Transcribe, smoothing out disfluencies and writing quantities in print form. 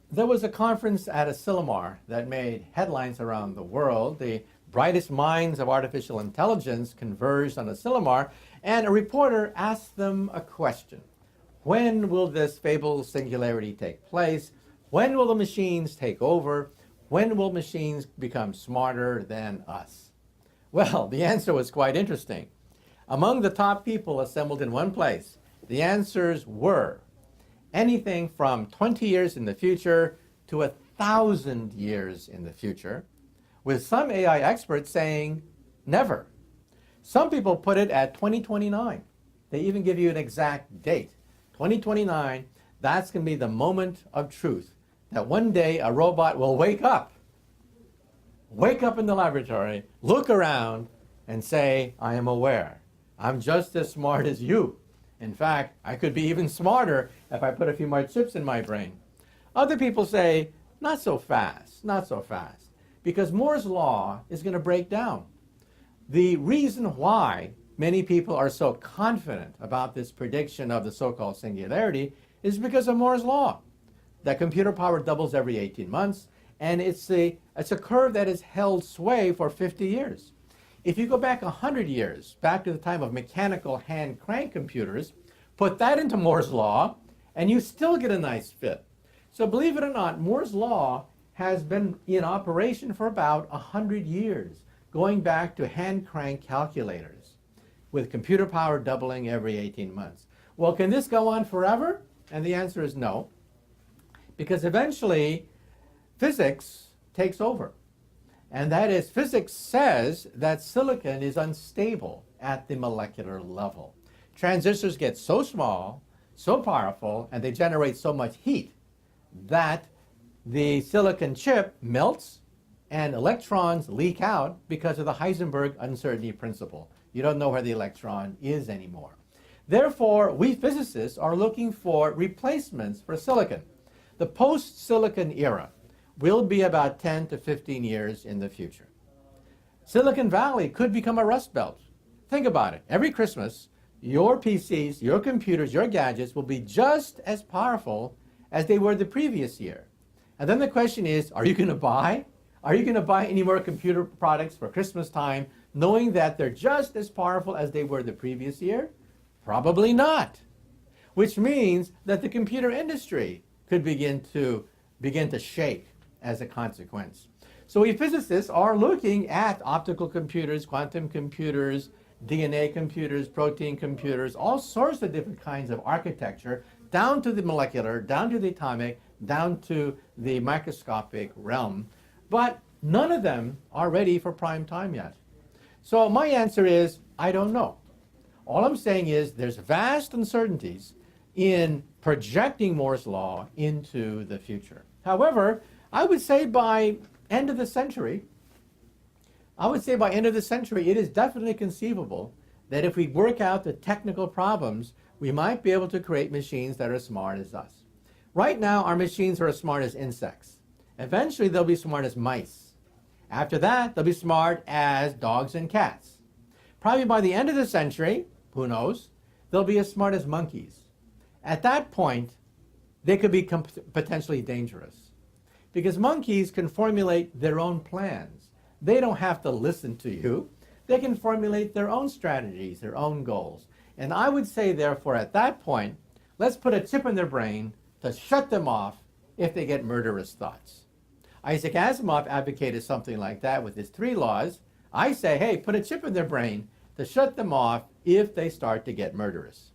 There was a conference at Asilomar that made headlines around the world. The brightest minds of artificial intelligence converged on Asilomar, and a reporter asked them a question. When will this fabled singularity take place? When will the machines take over? When will machines become smarter than us? Well, the answer was quite interesting. Among the top people assembled in one place, the answers were anything from 20 years in the future to 1,000 years in the future, with some AI experts saying never. Some people put it at 2029. They even give you an exact date. 2029, that's going to be the moment of truth, that one day a robot will wake up in the laboratory, look around, and say, I am aware. I'm just as smart as you. In fact, I could be even smarter if I put a few more chips in my brain. Other people say, not so fast, not so fast, because Moore's law is going to break down. The reason why many people are so confident about this prediction of the so-called singularity is because of Moore's law. That computer power doubles every 18 months, and it's a curve that has held sway for 50 years. If you go back 100 years, back to the time of mechanical hand crank computers, put that into Moore's law, and you still get a nice fit. So believe it or not, Moore's law has been in operation for about 100 years, going back to hand crank calculators, with computer power doubling every 18 months. Well, can this go on forever? And the answer is no, because eventually physics takes over. And that is, physics says that silicon is unstable at the molecular level. Transistors get so small, so powerful, and they generate so much heat that the silicon chip melts and electrons leak out because of the Heisenberg uncertainty principle. You don't know where the electron is anymore. Therefore, we physicists are looking for replacements for silicon. The post-silicon era will be about 10 to 15 years in the future. Silicon Valley could become a rust belt. Think about it. Every Christmas, your PCs, your computers, your gadgets will be just as powerful as they were the previous year. And then the question is, are you going to buy? Are you going to buy any more computer products for Christmas time, knowing that they're just as powerful as they were the previous year? Probably not. Which means that the computer industry could begin to shake as a consequence. So we physicists are looking at optical computers, quantum computers, DNA computers, protein computers, all sorts of different kinds of architecture, down to the molecular, down to the atomic, down to the microscopic realm. But none of them are ready for prime time yet. So my answer is, I don't know. All I'm saying is there's vast uncertainties in projecting Moore's law into the future. However, I would say by end of the century, it is definitely conceivable that if we work out the technical problems, we might be able to create machines that are as smart as us. Right now, our machines are as smart as insects. Eventually, they'll be smart as mice. After that, they'll be smart as dogs and cats. Probably by the end of the century, who knows, they'll be as smart as monkeys. At that point, they could be potentially dangerous, because monkeys can formulate their own plans. They don't have to listen to you. They can formulate their own strategies, their own goals. And I would say, therefore, at that point, let's put a chip in their brain to shut them off if they get murderous thoughts. Isaac Asimov advocated something like that with his 3 laws. I say, hey, put a chip in their brain to shut them off if they start to get murderous.